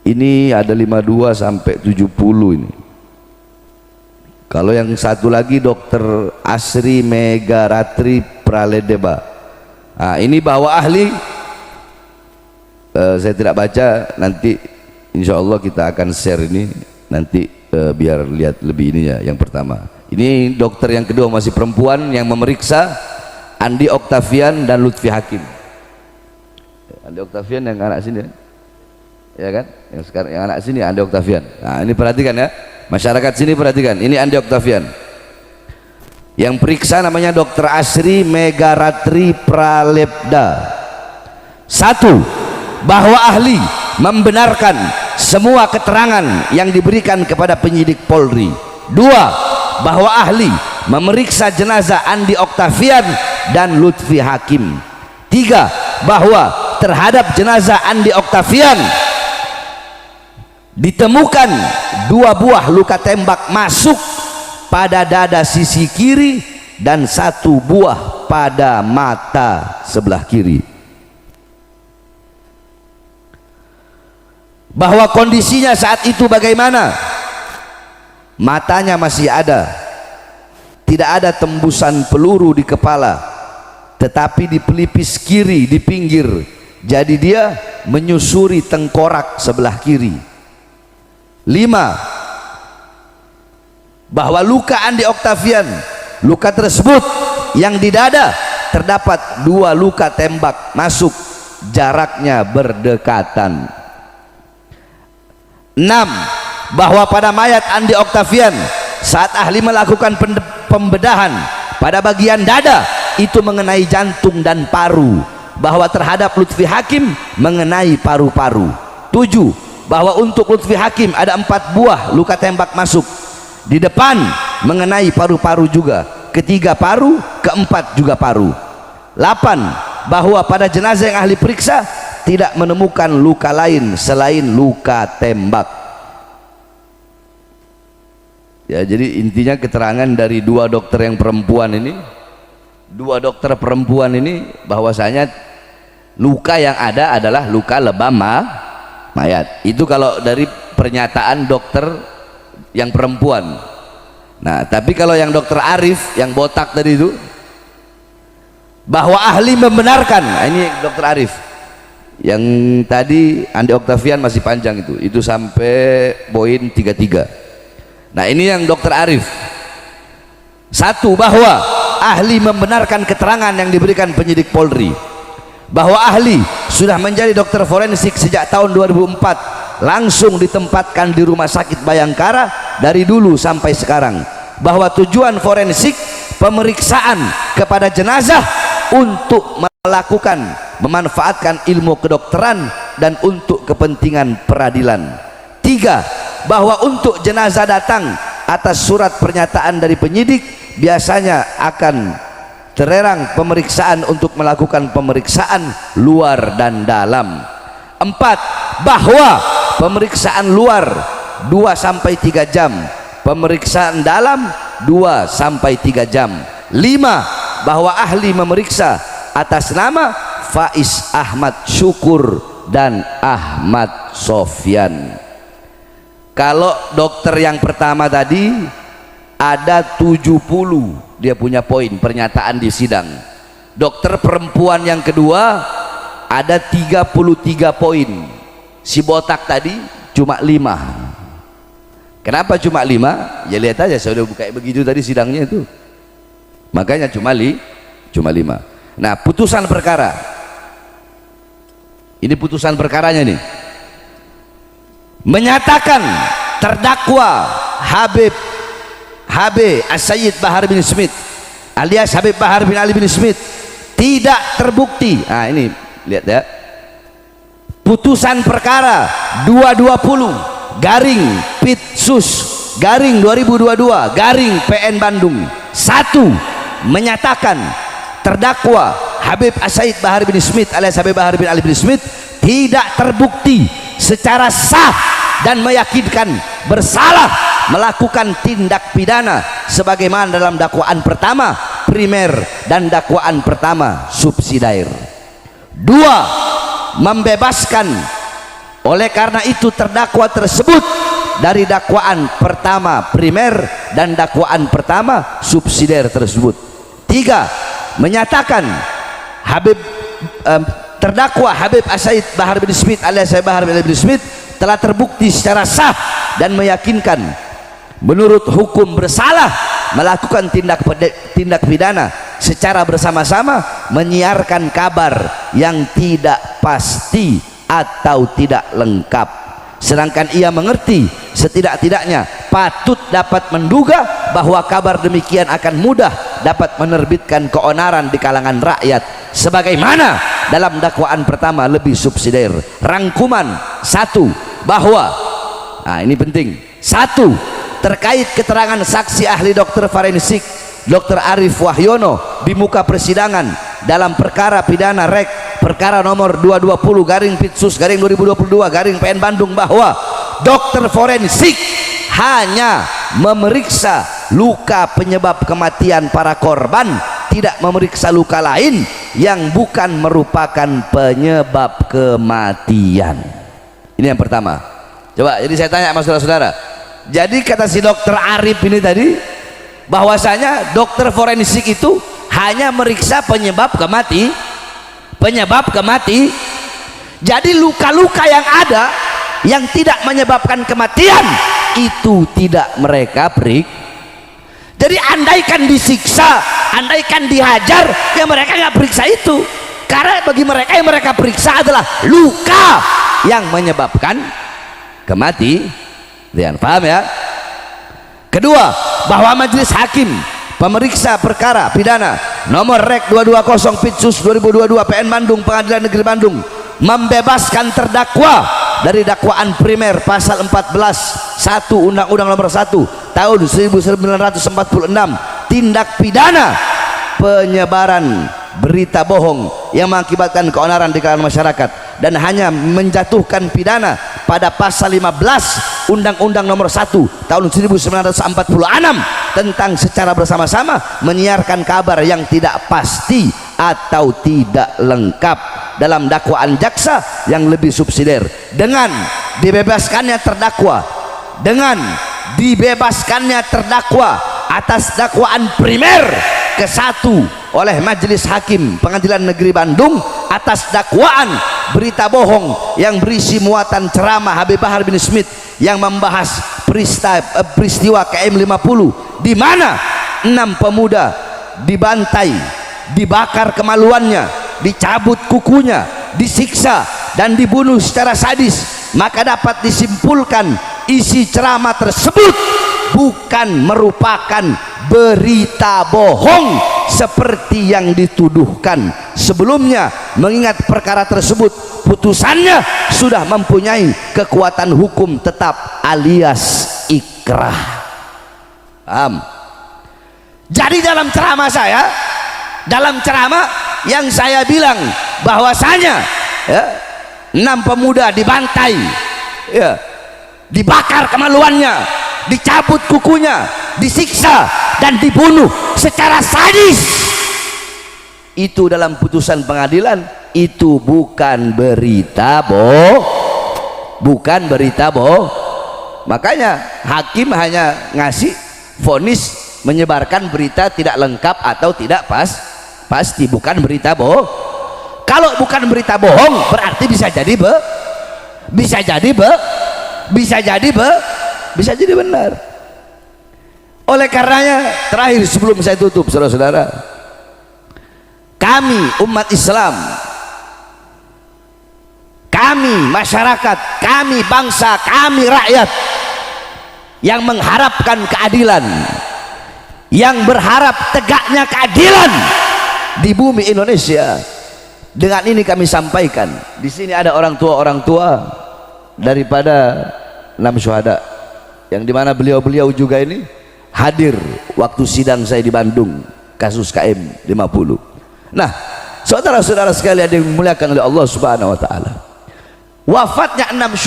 Ini ada 52 sampai 70 ini. Kalau yang satu lagi Dr. Asri Megaratri Praledeba. Nah, ini bahwa ahli saya tidak baca, nanti insya Allah kita akan share ini nanti biar lihat lebih ininya. Yang pertama ini dokter yang kedua masih perempuan yang memeriksa Andi Oktavian dan Lutfi Hakim. Andi Oktavian yang anak sini ya kan, yang sekarang yang anak sini Andi Oktavian. Nah ini perhatikan ya, masyarakat sini perhatikan, ini Andi Oktavian. Yang periksa namanya Dr. Asri Megaratri Pralebda. Satu, bahwa ahli membenarkan semua keterangan yang diberikan kepada penyidik Polri. Dua, bahwa ahli memeriksa jenazah Andi Oktavian dan Lutfi Hakim. Tiga, bahwa terhadap jenazah Andi Oktavian ditemukan 2 buah luka tembak masuk pada dada sisi kiri dan 1 buah pada mata sebelah kiri. Bahwa kondisinya saat itu bagaimana? Matanya masih ada, tidak ada tembusan peluru di kepala, tetapi di pelipis kiri di pinggir, jadi dia menyusuri tengkorak sebelah kiri. 5, bahwa luka Andi Oktavian, luka tersebut yang di dada terdapat 2 luka tembak masuk, jaraknya berdekatan. 6, bahwa pada mayat Andi Oktavian saat ahli melakukan pembedahan pada bagian dada itu mengenai jantung dan paru, bahwa terhadap Lutfi Hakim mengenai paru-paru. 7, bahwa untuk Lutfi Hakim ada 4 buah luka tembak masuk di depan mengenai paru-paru juga, ketiga paru, keempat juga paru. 8, bahwa pada jenazah yang ahli periksa tidak menemukan luka lain selain luka tembak. Ya, jadi intinya keterangan dari 2 dokter yang perempuan ini, 2 dokter perempuan ini bahwasanya luka yang ada adalah luka lebam mayat. Itu kalau dari pernyataan dokter yang perempuan. Nah, tapi kalau yang dokter Arif yang botak tadi itu, bahwa ahli membenarkan, nah ini dokter Arif. Yang tadi Andi Oktavian masih panjang itu sampai poin 33. Nah ini yang dokter Arif. 1, bahwa ahli membenarkan keterangan yang diberikan penyidik Polri, bahwa ahli sudah menjadi dokter forensik sejak tahun 2004, langsung ditempatkan di Rumah Sakit Bayangkara dari dulu sampai sekarang, bahwa tujuan forensik pemeriksaan kepada jenazah untuk memanfaatkan ilmu kedokteran dan untuk kepentingan peradilan. 3, bahwa untuk jenazah datang atas surat pernyataan dari penyidik biasanya akan tererang pemeriksaan untuk melakukan pemeriksaan luar dan dalam. 4, bahwa pemeriksaan luar 2-3 jam, pemeriksaan dalam 2-3 jam. 5, bahwa ahli memeriksa atas nama Faiz Ahmad Syukur dan Ahmad Sofyan. Kalau dokter yang pertama tadi ada 70 dia punya poin pernyataan di sidang. Dokter perempuan yang kedua ada 33 poin. Si botak tadi cuma 5. Kenapa cuma 5? Ya lihat aja, saya udah buka begitu tadi sidangnya itu. Makanya cuma 5. Nah, putusan perkara. Ini putusan perkaranya nih. Menyatakan terdakwa HB As-Sayyid Bahar bin Smith alias Habib Bahar bin Ali bin Smith tidak terbukti. Nah, ini lihat ya. Putusan perkara 220 garing Pitsus garing 2022 garing PN Bandung 1 menyatakan terdakwa Habib As-Sayyid Bahar bin Smith alias Habib Bahar bin Ali bin Smith tidak terbukti secara sah dan meyakinkan bersalah melakukan tindak pidana sebagaimana dalam dakwaan pertama primer dan dakwaan pertama subsidiar. 2, membebaskan Oleh karena itu terdakwa tersebut dari dakwaan pertama primer dan dakwaan pertama subsidiar tersebut. 3. Menyatakan terdakwa Habib As-Said Bahar bin Smith alias Bahar bin Smith telah terbukti secara sah dan meyakinkan menurut hukum bersalah melakukan tindak pidana secara bersama-sama menyiarkan kabar yang tidak pasti atau tidak lengkap, sedangkan ia mengerti setidak-tidaknya patut dapat menduga bahwa kabar demikian akan mudah dapat menerbitkan keonaran di kalangan rakyat sebagaimana dalam dakwaan pertama lebih subsidiar. Rangkuman 1, bahwa ini penting, 1, terkait keterangan saksi ahli dokter forensik Dr. Arif Wahyono di muka persidangan dalam perkara pidana rek perkara nomor 220/Pitsus/2022 PN Bandung, bahwa dokter forensik hanya memeriksa luka penyebab kematian para korban, tidak memeriksa luka lain yang bukan merupakan penyebab kematian. Ini yang pertama. Coba, jadi saya tanya sama saudara-saudara, jadi kata si dokter Arif ini tadi bahwasanya dokter forensik itu hanya meriksa penyebab kemati. Jadi luka-luka yang ada yang tidak menyebabkan kematian itu tidak mereka periksa. Jadi andaikan disiksa, andaikan dihajar, ya mereka nggak periksa itu, karena bagi mereka yang mereka periksa adalah luka yang menyebabkan kematian. Paham ya? Kedua, bahwa majelis hakim pemeriksa perkara pidana nomor rek 220/Pitsus/2022 PN Bandung Pengadilan Negeri Bandung membebaskan terdakwa dari dakwaan primer pasal 14(1) Undang-Undang nomor 1 tahun 1946 tindak pidana penyebaran berita bohong yang mengakibatkan keonaran di kalangan masyarakat, dan hanya menjatuhkan pidana pada pasal 15 Undang-Undang nomor 1 tahun 1946 tentang secara bersama-sama menyiarkan kabar yang tidak pasti atau tidak lengkap dalam dakwaan jaksa yang lebih subsidiar. Dengan dibebaskannya terdakwa atas dakwaan primer ke-1 oleh Majelis Hakim Pengadilan Negeri Bandung atas dakwaan berita bohong yang berisi muatan ceramah Habib Bahar bin Smith yang membahas peristiwa KM50 di mana 6 pemuda dibantai, dibakar kemaluannya, dicabut kukunya, disiksa dan dibunuh secara sadis, maka dapat disimpulkan isi ceramah tersebut bukan merupakan berita bohong seperti yang dituduhkan sebelumnya, mengingat perkara tersebut putusannya sudah mempunyai kekuatan hukum tetap alias ikrah. Paham? Jadi dalam ceramah yang saya bilang bahwasanya 6 pemuda dibantai, dibakar kemaluannya, dicabut kukunya, disiksa dan dibunuh secara sadis, itu dalam putusan pengadilan itu bukan berita bohong. Makanya hakim hanya ngasih vonis menyebarkan berita tidak lengkap atau tidak pasti, bukan berita bohong. Kalau bukan berita bohong berarti bisa jadi benar. Oleh karenanya, terakhir sebelum saya tutup, saudara-saudara, kami umat Islam, kami masyarakat, kami bangsa, kami rakyat yang mengharapkan keadilan, yang berharap tegaknya keadilan di bumi Indonesia. Dengan ini kami sampaikan, di sini ada orang tua daripada 6 syuhada, yang dimana beliau juga ini hadir waktu sidang saya di Bandung kasus KM50. Nah, saudara-saudara sekalian yang dimuliakan oleh Allah Subhanahu wa taala, wafatnya 6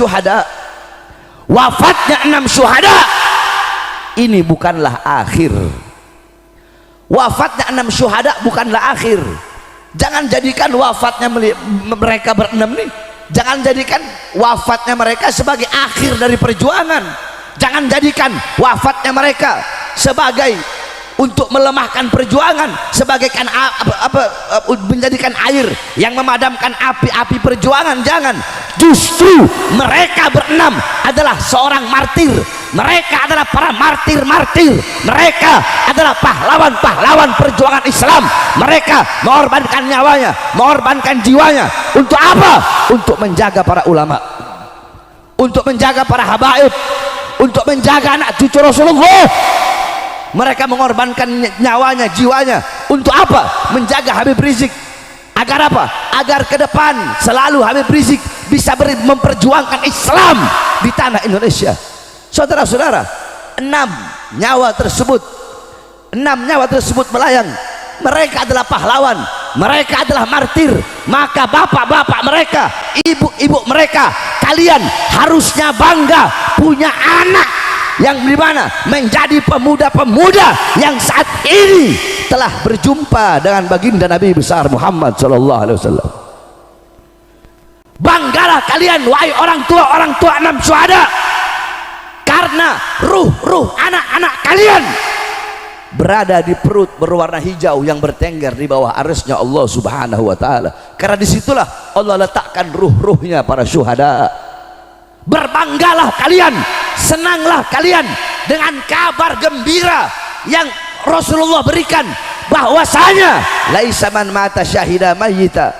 syuhada ini bukanlah akhir. Wafatnya 6 syuhada bukanlah akhir. Jangan jadikan wafatnya mereka berenam nih Jangan jadikan wafatnya mereka sebagai akhir dari perjuangan. Jangan jadikan wafatnya mereka sebagai untuk melemahkan perjuangan, sebagaikan menjadikan air yang memadamkan api-api perjuangan. Jangan. Justru mereka berenam adalah seorang martir. Mereka adalah para martir-martir. Mereka adalah pahlawan-pahlawan perjuangan Islam. Mereka mengorbankan nyawanya, mengorbankan jiwanya. Untuk apa? Untuk menjaga para ulama, untuk menjaga para habaib, untuk menjaga anak cucu Rasulullah. Mereka mengorbankan nyawanya, jiwanya. Untuk apa? Menjaga Habib Rizik. Agar apa? Agar ke depan selalu Habib Rizik bisa memperjuangkan Islam di tanah Indonesia. Saudara-saudara, 6 nyawa tersebut melayang. Mereka adalah pahlawan, mereka adalah martir. Maka bapak-bapak mereka, ibu-ibu mereka, kalian harusnya bangga punya anak yang dimana menjadi pemuda-pemuda yang saat ini telah berjumpa dengan baginda Nabi besar Muhammad SAW. Banggalah kalian wahai orang tua 6 syuhada, karena ruh anak-anak kalian berada di perut berwarna hijau yang bertengger di bawah arsy-Nya Allah Subhanahu wa taala. Karena disitulah Allah letakkan ruh-ruhnya para syuhada. Berbanggalah kalian, senanglah kalian dengan kabar gembira yang Rasulullah berikan, bahwasanya laisa man mata syahida mayyita.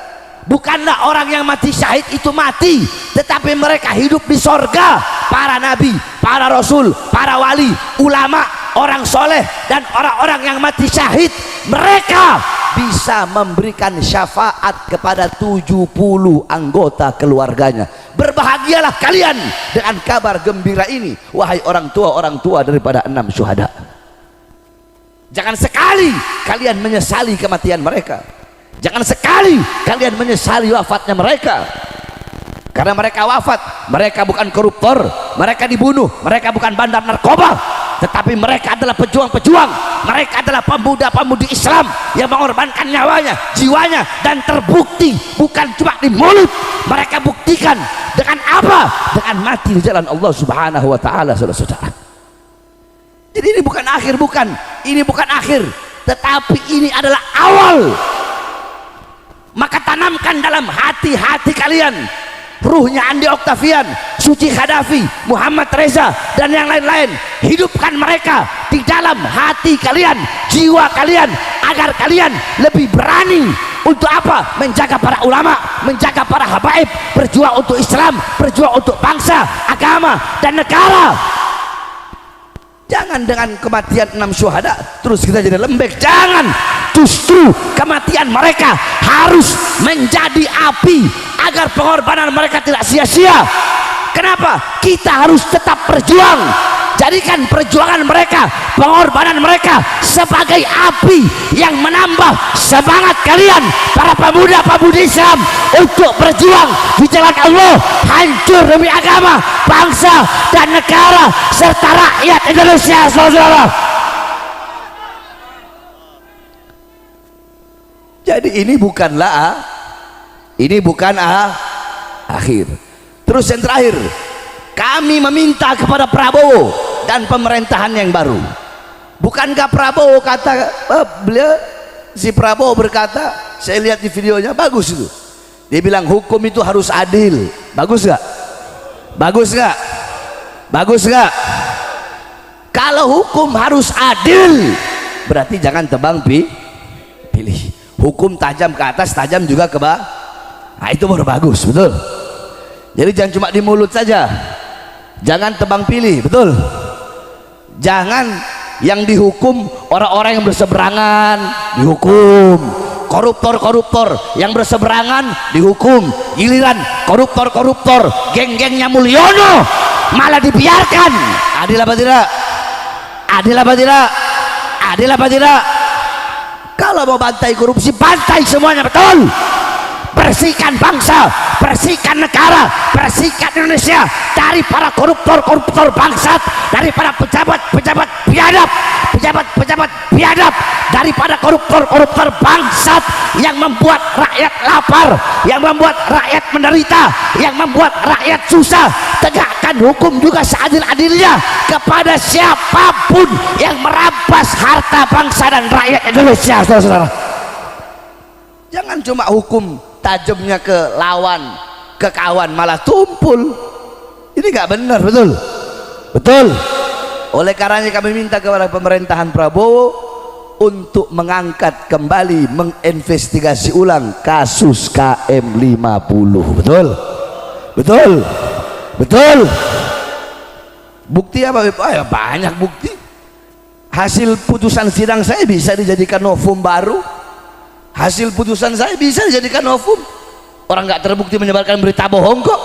Bukanlah orang yang mati syahid itu mati, tetapi mereka hidup di sorga. Para nabi, para rasul, para wali, ulama, orang soleh, dan orang-orang yang mati syahid, mereka bisa memberikan syafaat kepada 70 anggota keluarganya. Berbahagialah kalian dengan kabar gembira ini, wahai orang tua daripada 6 syuhada. Jangan sekali kalian menyesali kematian mereka. Jangan sekali kalian menyesali wafatnya mereka. Karena mereka wafat, mereka bukan koruptor, mereka dibunuh, mereka bukan bandar narkoba, tetapi mereka adalah pejuang-pejuang. Mereka adalah pemuda-pemudi Islam yang mengorbankan nyawanya, jiwanya, dan terbukti bukan cuma di mulut. Mereka buktikan dengan apa? Dengan mati di jalan Allah Subhanahu wa taala, saudara-saudara. Jadi ini bukan akhir, ini bukan akhir, tetapi ini adalah awal. Maka tanamkan dalam hati-hati kalian ruhnya Andi Oktavian, Suci Khadafi, Muhammad Reza, dan yang lain-lain. Hidupkan mereka di dalam hati kalian, jiwa kalian, agar kalian lebih berani untuk apa? Menjaga para ulama, menjaga para habaib, berjuang untuk Islam, berjuang untuk bangsa, agama, dan negara. Jangan dengan kematian 6 syuhada terus kita jadi lembek. Jangan. Justru kematian mereka harus menjadi api agar pengorbanan mereka tidak sia-sia. Kenapa? Kita harus tetap berjuang. Jadikan perjuangan mereka, pengorbanan mereka sebagai api yang menambah semangat kalian para pemuda-pemudi Islam untuk berjuang di jalan Allah, hancur demi agama, bangsa, dan negara serta rakyat Indonesia, saudara. Jadi ini bukan akhir. Terus yang terakhir, kami meminta kepada Prabowo dan pemerintahan yang baru. Bukankah Prabowo si Prabowo berkata, saya lihat di videonya, bagus itu. Dia bilang hukum itu harus adil. Bagus gak? Bagus gak? Bagus gak? Kalau hukum harus adil, berarti jangan tebang pilih. Hukum tajam ke atas, tajam juga ke bawah. Nah itu baru bagus, betul. Jadi jangan cuma di mulut saja, jangan tebang pilih, betul. Jangan yang dihukum orang-orang yang berseberangan dihukum, koruptor-koruptor yang berseberangan dihukum, giliran koruptor-koruptor geng-gengnya Mulyono malah dibiarkan. Adil apa tidak? Adil apa tidak? Adil apa tidak? Kalau mau bantai korupsi, bantai semuanya, betul. Bersihkan bangsa, bersihkan negara, bersihkan Indonesia dari para koruptor-koruptor bangsat, dari para pejabat-pejabat biadab, pejabat-pejabat biadab daripada koruptor-koruptor bangsat yang membuat rakyat lapar, yang membuat rakyat menderita, yang membuat rakyat susah. Tegakkan hukum juga seadil-adilnya kepada siapapun yang merampas harta bangsa dan rakyat Indonesia, saudara-saudara. Jangan cuma hukum tajamnya ke lawan, ke kawan, malah tumpul. Ini nggak benar, betul? Betul. Oleh karenanya kami minta kepada pemerintahan Prabowo untuk mengangkat kembali, menginvestigasi ulang kasus KM50. Betul? Betul? Betul? Bukti apa? Oh, ya banyak bukti. Hasil putusan sidang saya bisa dijadikan novum baru. Hasil putusan saya bisa dijadikan novum. Orang nggak terbukti menyebarkan berita bohong kok.